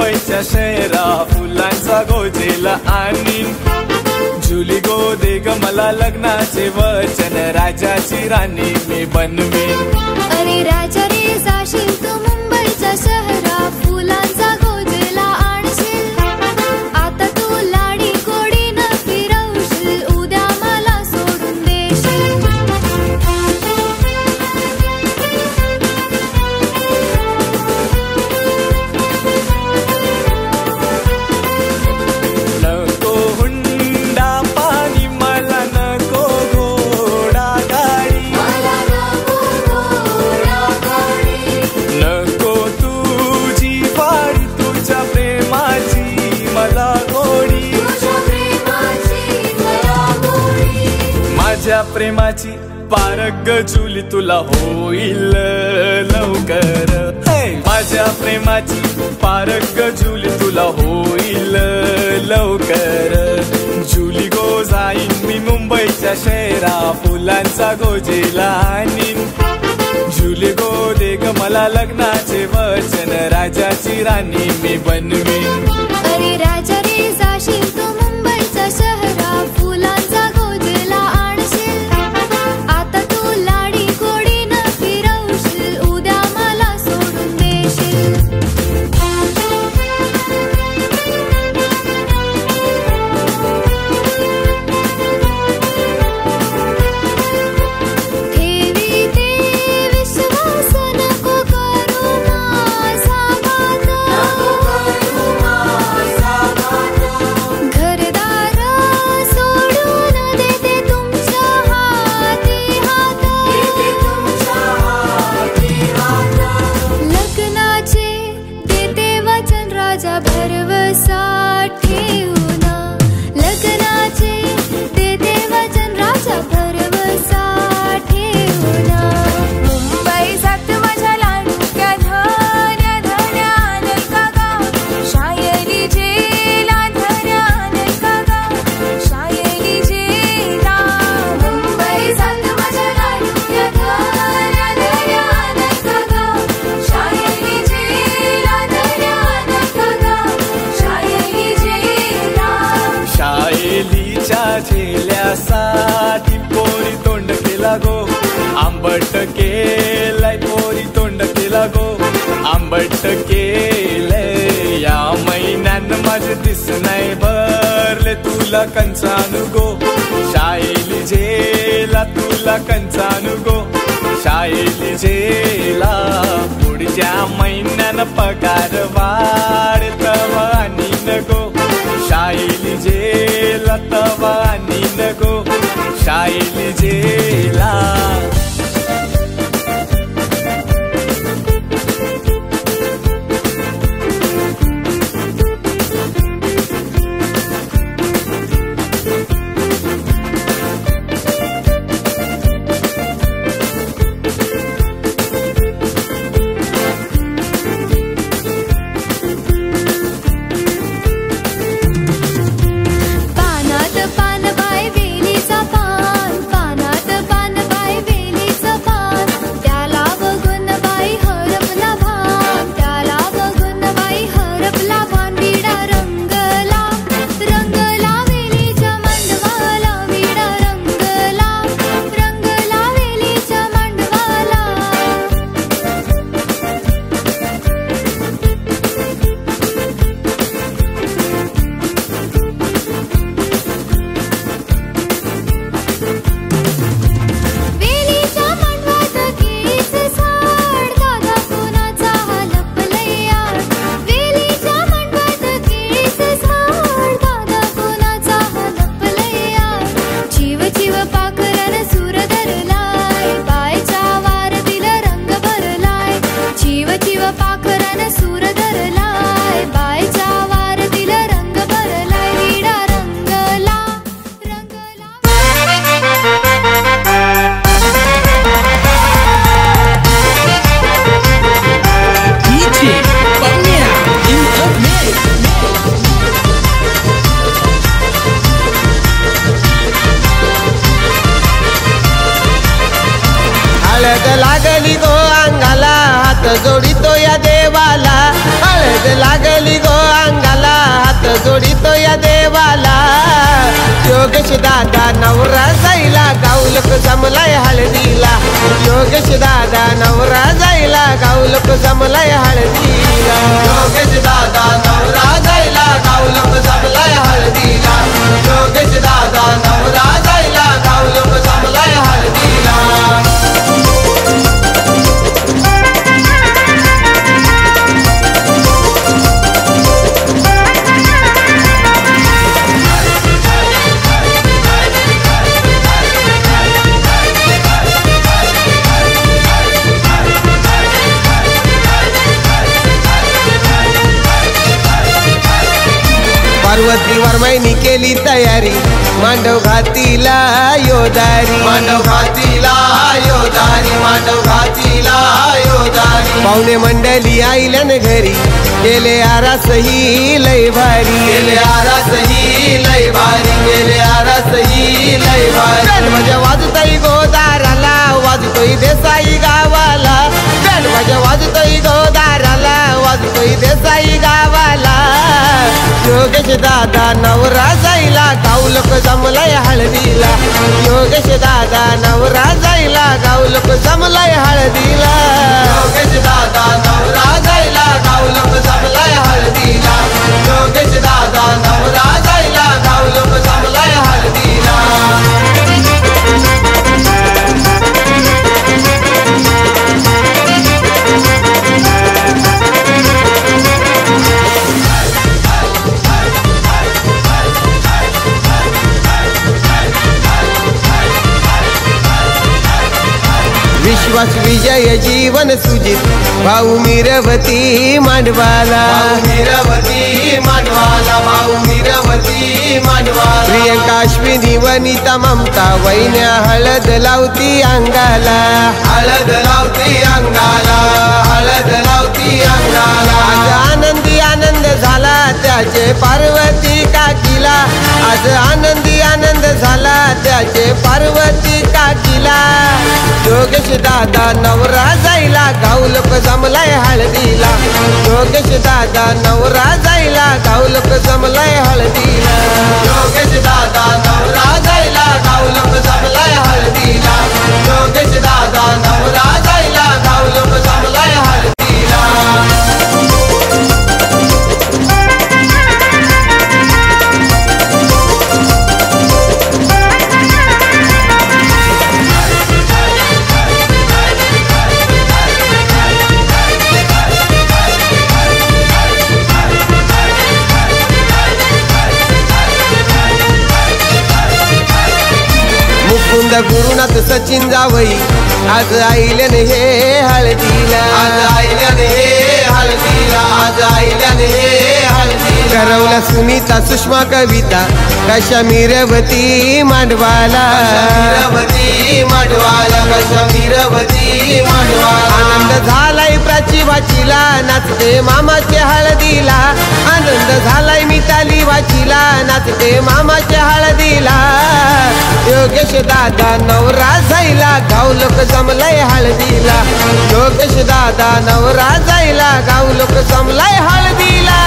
मुंबईच्या शहरा फुलांचा गोजेला आणीन. जुली गो दे ग मला लग्नाचे वचन, राजाची राणी मी बनवीन. अरे राजा रे जाशील तू मुंबईच्या शहरा फुलांचा गोजेला आणशील. आता तू लाडी कोडी न फिरवशील, उद्या मला सोडून देशील. नको हुंडा पाणी मला, नको घोडा गाडी, नको तुझी वाडी, तुझ्या प्रेमाची मला गोडी. माझ्या प्रेमाची पारग जुली तुला होईल लवकर. माझ्या प्रेमाची पारग जुली तुला होईल लवकर. जुली गो जाईन मी मुंबईच्या शहरा फुलांचा गोजेला आणीन. जुली गो दे ग मला लग्नाचे वचन, राजाची राणी मी बनवीन. अरे राजा रे जाशील तू मुंबईच्या शहरा फुलांचा गोजेला आणशील. आता तू लाडी कोडी न फिरवशील, उद्या मला सोडून देशील. ठेवी ते विश्वास नको करू माझा घात. घरदार सोडून देते तुमच्या हाती हात. लग्नाचे देते वचन राजा भरवसा ठेवून. लग्नाचे देते वचन राजा भरवसा ठेवून. मुंबई जात माझ्या लाडक्या धन्या धन्या नका गा, शायरी जेला धन्या नका गा, शायरी जेला. मुंबई जात माझ्या लाडक्या धन्या धन्या नका गा, शायरी जेला धन्या नका गा, शायरी जेला. शायलीच्या झेल्यासाठी पोरी तोंड केला गो, आंबट केलाय पोरी तोंड केला गो, आंबट केलंय. या महिन्यान माझे दिस नाही भरले तुला कंचानु गो, शायली झेला तुला कंचानु गो, शायली झेला. पुढच्या महिन्यान पगार वाढतवा आणि नको, शायली झेला तवा आणि नको, शायली झेला. पानात पान बाय वेलीचा पान, पानात योगेश दादा नवरा जायला गाव लोक जमलाय हळदीला योगेश दादा नवरा जायला गाव लोक जमलाय हळदीला योगेश दादा नवरा जायला गाव लोक जमलाय हळदीला योगेश दादा नवरा जायला गाव लोक जमलाय हळदीला पार्वती वर्माईनी केली तयारी मांडव घातीला योदारी मांडव घातीला योदारी मांडव घातीला योदारी पाहुणे मंडळी आईल्यान घरी केले आरासही लय भारी केले आरासही लय भारी केले आरासही लय भारी माझ्या वाजतोय गोदाराला वाजतोय देसाई गावाला माझ्या वाजतोय गोदाराला वाजतोय देसाई गावाला योगेश दादा नवरा जायला गाव लोक जमलाय हळदीला योगेश दादा नवरा जायला गाव लोक जमलाय हळदीला योगेश दादा नवरा जायला गाव लोक जमलाय हळदीला योगेश दादा नवरा जायला गाव लोक जमलाय हळदीला विश्वास विजय जीवन सुजित भाऊ मीरवती मांडवाला मीरवती मांडवाला भाऊ मीरवती मांडवाला प्रियंका अश्विनी वनिता ममता वैन्या हळद लावती अंगाला हळद लावती अंगाला हळद लावती अंगाला आज आनंदी आनंद झाला त्याचे पार्वती काकीला आज आनंदी आनंद झाला त्याचे पार्वती काकीला योगेश दादा नवरा जायला गाव लोक जमलाय हळदीला योगेश दादा नवरा जायला गाव लोक जमलाय हळदीला योगेश दादा नवरा जायला गाव लोक जमलाय हळदीला योगेश दादा नवरा जायला गाव लोक जमलाय हळदीला मुकुंद गुरुनाथ सचिन जावई आज आईल्यान हे हळदीला आज आईल्यान हे हळदीला आज आईल्यान हे हळदीला करवला सुनीता सुषमा कविता कशा मीरवती मांडवाला मीरवती मांडवाला कशा मीरवती मांडवाला आनंद झालाय प्राची वाचीला नाचते मामाच्या हळदीला आनंद झालाय मिताली वाचीला नाचते मामाच्या हळदीला योगेश दादा नवरा जायला गाव लोक जमलाय हळदीला योगेश दादा नवरा जायला गाव लोक जमलाय हळदीला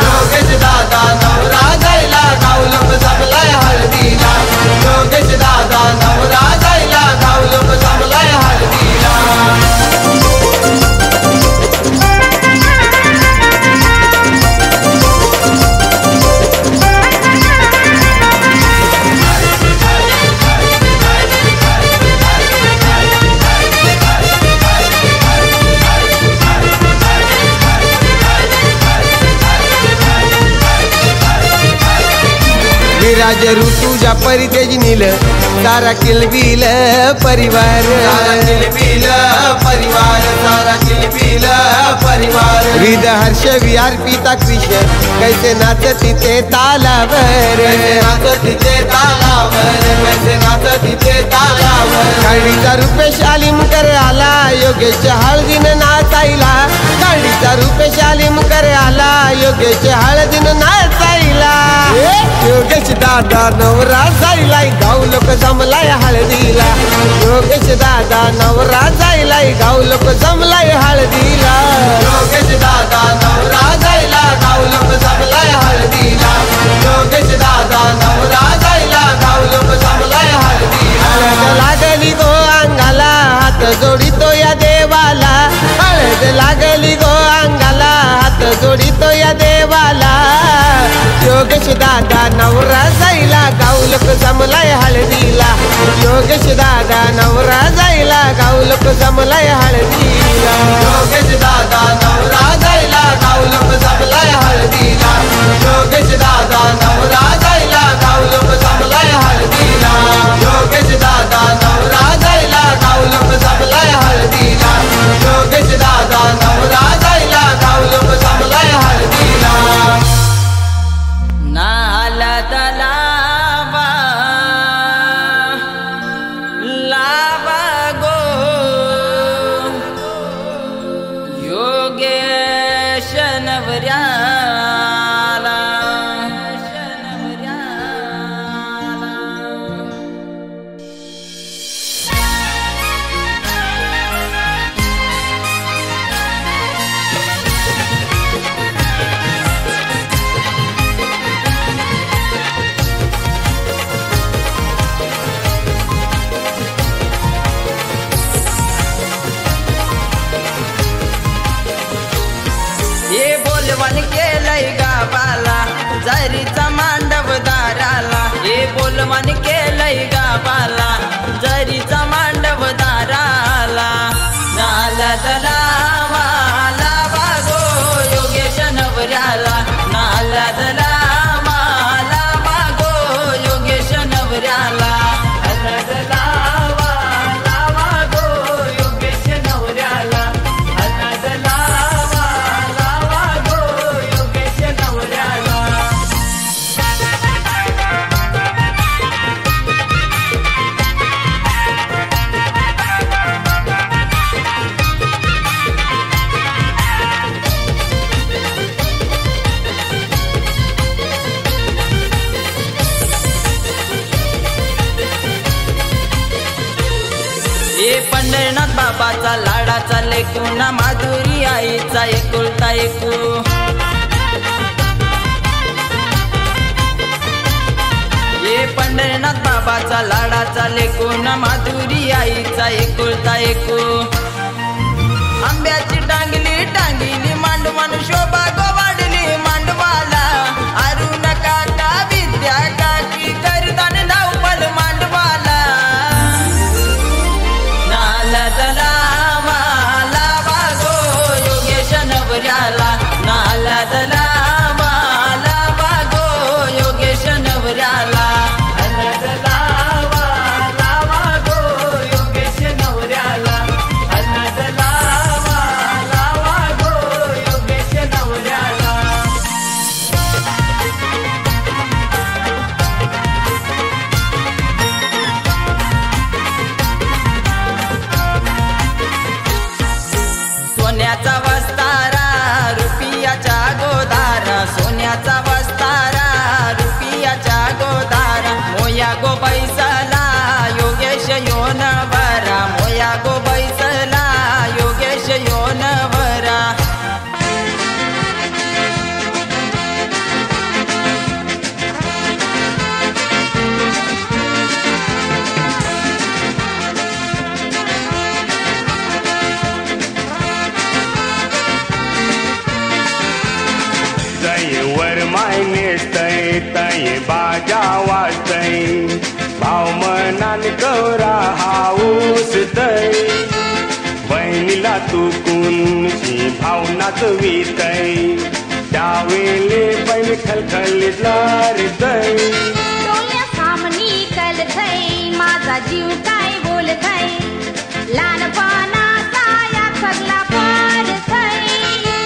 योगेश दादा नवरा जायला गाव लोक जमलाय हळदीला योगेश दादा नवरा जायला गाव लोक जमलाय हळदीला विराज ऋतुजा परितेज नील सारा किलबिल परिवार सारा किलबिल परिवार सारा किलबिल परिवार हृद हर्ष विहार पिता कृष्ण कैसे नाचती ते तालावर नाचती ते तालावर कैसे नाचती ते तालावर काळीचा रुपेश आलिम कर आला योगेश हळदीन नाचायला काळीचा रुपेश आलिम कर आला योगेश हळदीन नाचायला योगेश दादा नवरा जायलाय गाव लोक जमलाय हळदीला योगेश दादा नवरा जायलाय गाव लोक जमलाय हळदीला योगेश दादा नवरा जायला गाव लोक जमलाय हळदीला योगेश दादा नवरा जायला गाव जोडितो या देवाला योगेश दादा नवरा जायला गाव लोक जमलाय हळदीला योगेश दादा नवरा जायला गाव लोक जमलाय हळदीला योगेश दादा नवरा जायला गाव लोक जमलाय हळदीला योगेश दादा नवरा जायला गाव लोक जमलाय हळदीला योगेश दादा नवरा जायला गाव लोक जमलाय हळदीला योगेश दादा नवरा जायला गाव लोक जमलाय हळदीला नाला लावा लावा गो योगेश नवऱ्याला ये बोलवण केलंय गावाला जरीचा मांडव दाराला ये बोलवण केलंय गावाला जरीचा मांडव दाराला नाला लावा लावा गो योगेश नवऱ्याला नाला लावा लावा गो योगेश नवऱ्याला लावा लावा गो योगेश नवऱ्याला ये पंढरनाथ बाबाचा लाडाचा लेकू ना माधुरी आईचा एकुलता एकू ये पंढरनाथ बाबाचा लाडाचा लेकू ना माधुरी आईचा एकुलता एकू आंब्याची टांगली टांगली मांडवान शोभा गोवाडली मांडवाला अरुण काका विद्या काकी करतान धावपल मांडवाला लावा लावा गो योगेश नवऱ्याला नाला लावा लावा गो योगेश नवऱ्याला लावा लावा गो योगेश नवऱ्याला लावा लावा गो योगेश नवऱ्याला सोन्याचा वस्तारा रुपयाचा गोदारा सोन्याचा वस्तारा रुपयाचा गोदारा मोया गो बैसला योगेश योन वरा मोया गो बैसला योगेश योन वरा वर माय नेसतय तय बाजा वाजतय भाव मनान कवरा हाऊस तय बहिणीला तुकून भावनाच वितय त्यावेळे बहीण खलखलीत लारतय डोळ्या सामनी कलतय माझा जीव काय बोलतय लहानपणाचा या सगळा पडतय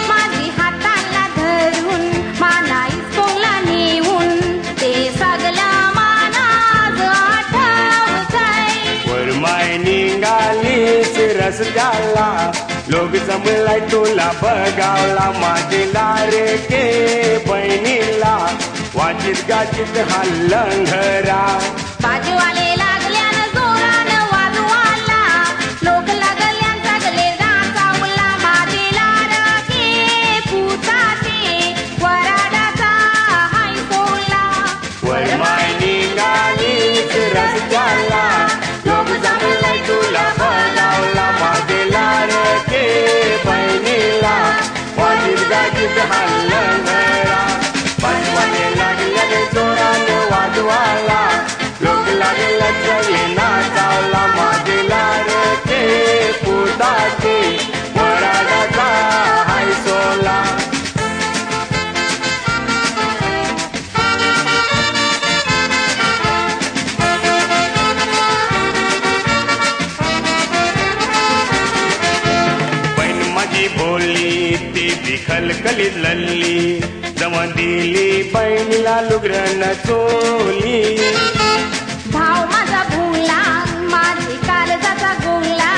माझी हाताला धरून माना इस्कोला नेऊन ते सगळं मानाज आठवतय वर माय निघालीस रस्त्याला लोक जमलाय तुला बघावला माझी लाडके बहिणीला वाचित गाचित हा लंघरा बाजूवाले लागल्यानं जोरानं वाजवाला लोक लागल्यान सगळे नाचावला माझे लाडके पुताचे वराडाचा हाय सोला वर माय निघालीस रस्त्याला लोक जमलाय तुला बघावला माझे लाडके बहिणीला वाचित गाचित हा वाजवाला लोक लागला सगळे नाचावला माझीला रे ते पुताचे वराडाचा हाय सोला बोलली ती बिखलकलीत लल्ली जमा दिली बहिणीला लुगरन चोली भाव माझा भुला माझी काळजाचा गोला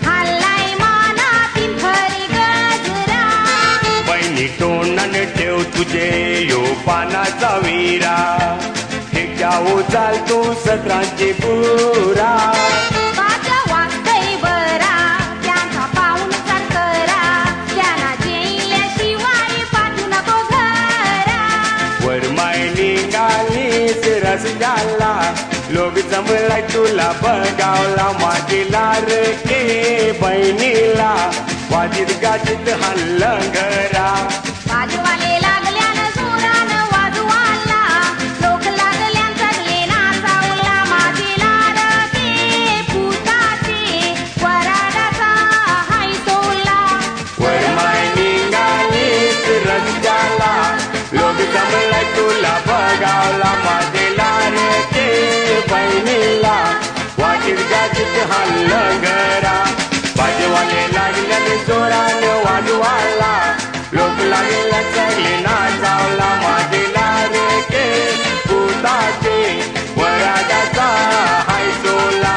हल्लाय मानातील खरी गजरा बहिणी तोंडाने ठेव तुझे यो पानाचा विरा हे जाऊ चाल तू सत्रांची पुरा रसगाला लोक जमलाय तुला बघावला माझीला रे के बहिणीला वाजीत गाजीत हल्लं घरा वाजवाले लागल्यानं जोरानं वाजवाला लोक लागल्यान सगळे नाचावला माझीला रे पुताचे वराडाचा हाय सोला वरमाय निघालीच रसगाला लोक जमलाय तुला बघावला बहिणीला वाटीत गाजीत हल्लं घरा बाजवाले लागल्याने जोराने वाजवाला लोक लागला सगळे नाचावला माझीला रे के पुताचे वराडाचा हाय सोला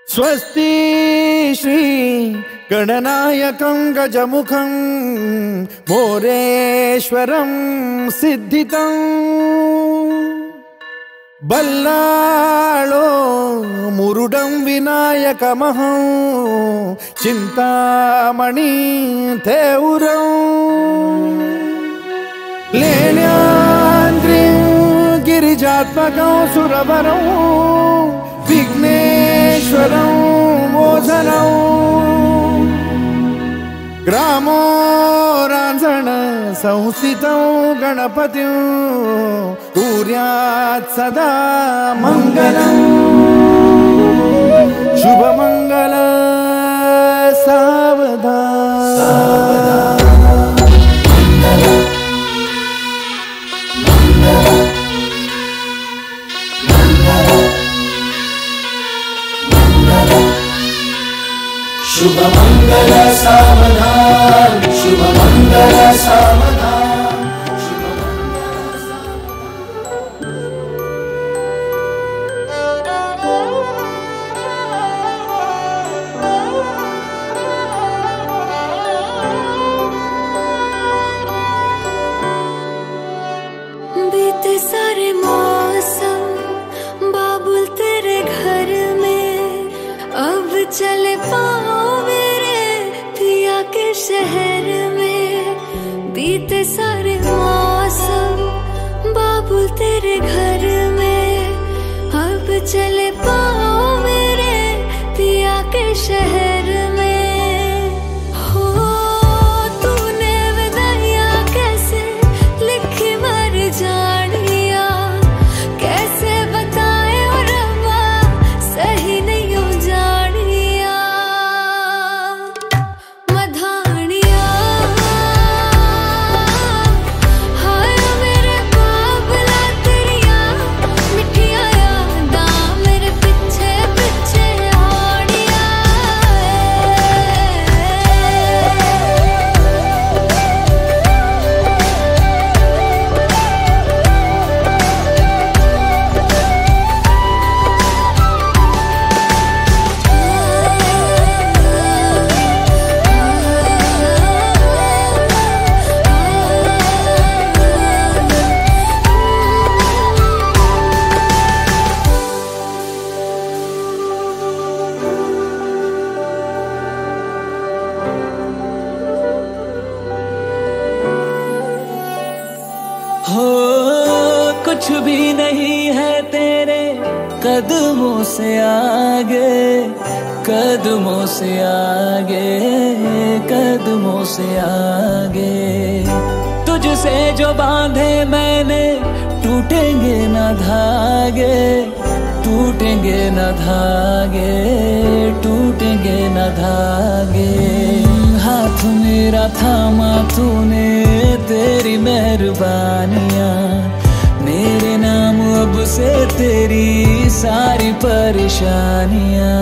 स्वस्ति श्री गणनायकं गजमुखं मोरेश्वरं सिद्धितं बल्लाळो मुरुडं विनायकमहं चिंतामणि थेउरं लेण्याद्रिं गिरिजात्मकं सुरवरं विघ्नेश्वरं मोझनं ग्रामो रांझण संस्थितं गणपतिं कुर्यात् सदा मंगलं शुभमंगल सावधान शुभ मंगल सावधान शुभ मंगल सावधान बीते सारे मौसम बाबुल तेरे घर में अब चले पाओ मेरे पिया के शहर में बीते सारे मौसम बाबुल तेरे घर में अब चले पाओ मेरे पिया के शहर में हो तूने विदाइयां कैसे लिखी मर जानिया कैसे बताए और रब्बा सही नहीं हो जानिया मधानिया हाय मेरे बाबला तेरिया मिठिया यादां मेरे पिता कुछ भी नहीं है तेरे कदमों से आगे, कदमों से आगे, कदमों से आगे। तुझसे जो बांधे मैंने टूटेंगे न धागे, टूटेंगे न धागे, टूटेंगे न धागे। हाथ मेरा थामा तूने, तेरी मेहरबानियाँ मेरे नाम अब से तेरी सारी परेशानियाँ।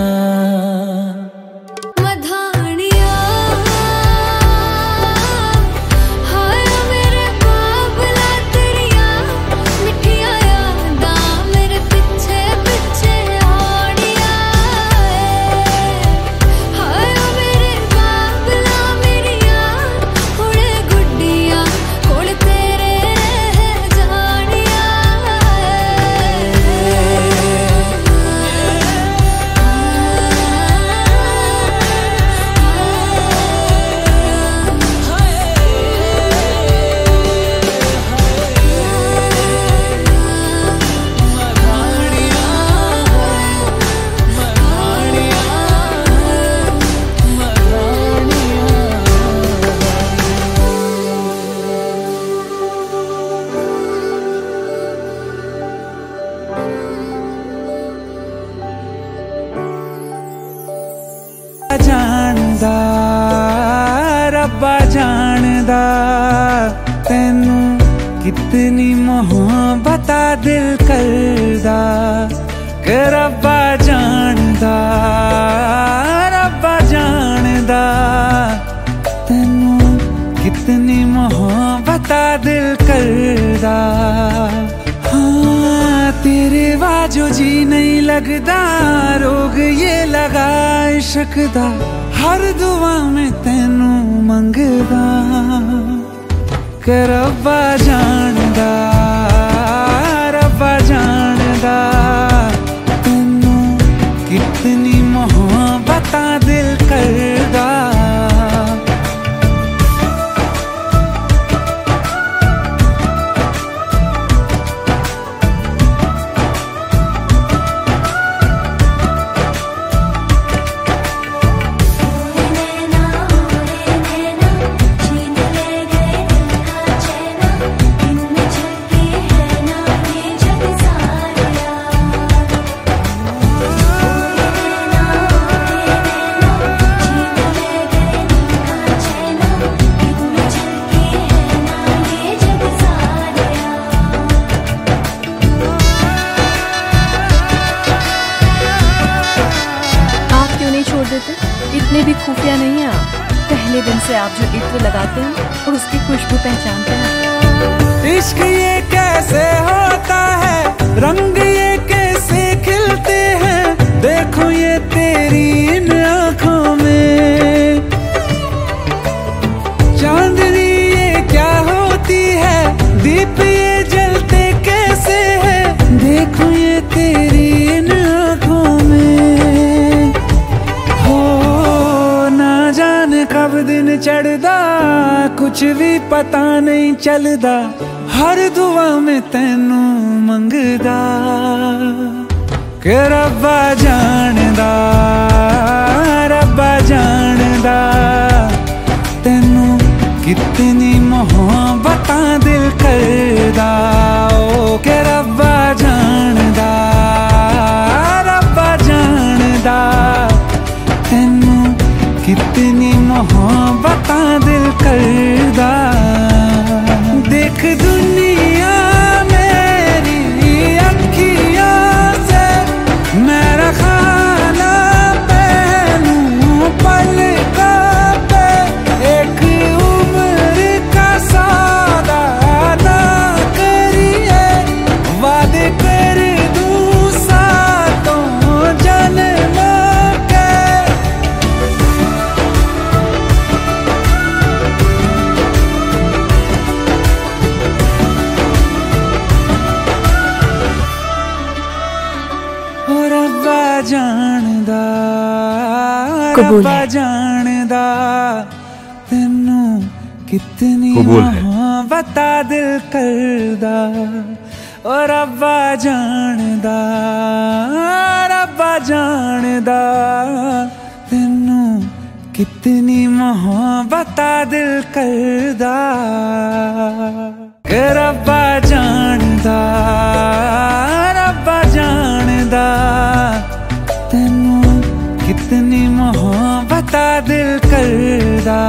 जानदा रब्बा जानदा तैनू कितनी मोहब्बत दिल करदा, के रब्बा जानदा, रब्बा जानदा तैनू कितनी मोहब्बत दिल करदा। हाँ तेरे बाजो जी नहीं लगदा, रोग ये लगा इश्क दा, हर दुआ में तैनू मंगदा, के रब्बा जानदा, रब्बा जानदा तैनू कितनी मोहब्बत दिल करदा। इतने भी खुफिया नहीं है आप। पहले दिन से आप जो इत्र लगाते हैं और उसकी खुशबू पहचानते हैं। इश्क ये कैसे होता है, रंग ये कैसे खिलते हैं, देखो ये तेरी इन आँखों में। चांदनी ये क्या होती है, दीप ये जलते कैसे है, देखो ये तेरी इन आँखों में। हो ना जाने कब दिन चढ़दा, कुछ भी पता नहीं चलदा, हर दुआ में तैनू मंगदा, के रब्बा जानदा, रब्बा जानदा तैनू कितनी मोहब्बत दिल करदा। ओ के रब्बा जानदा, रब्बा जानदा तैनू कितनी मोहब्बत दिल करदा। देख दुनिया मेरी अखियों से, मेरा खाना पहनूं पलकों पे, एक उम्र का सौदा ना करिए, वादे कर दूं सातों जन्मों के। जानदा, रब्बा जानदा तैनू कितनी मोहब्बत दिल करदा। ओ रब्बा जानदा तेनू कितनी मोहब्बत दिल करदा। रब्बा जानदा तेनू कितनी मोहब्बत दिल करदा।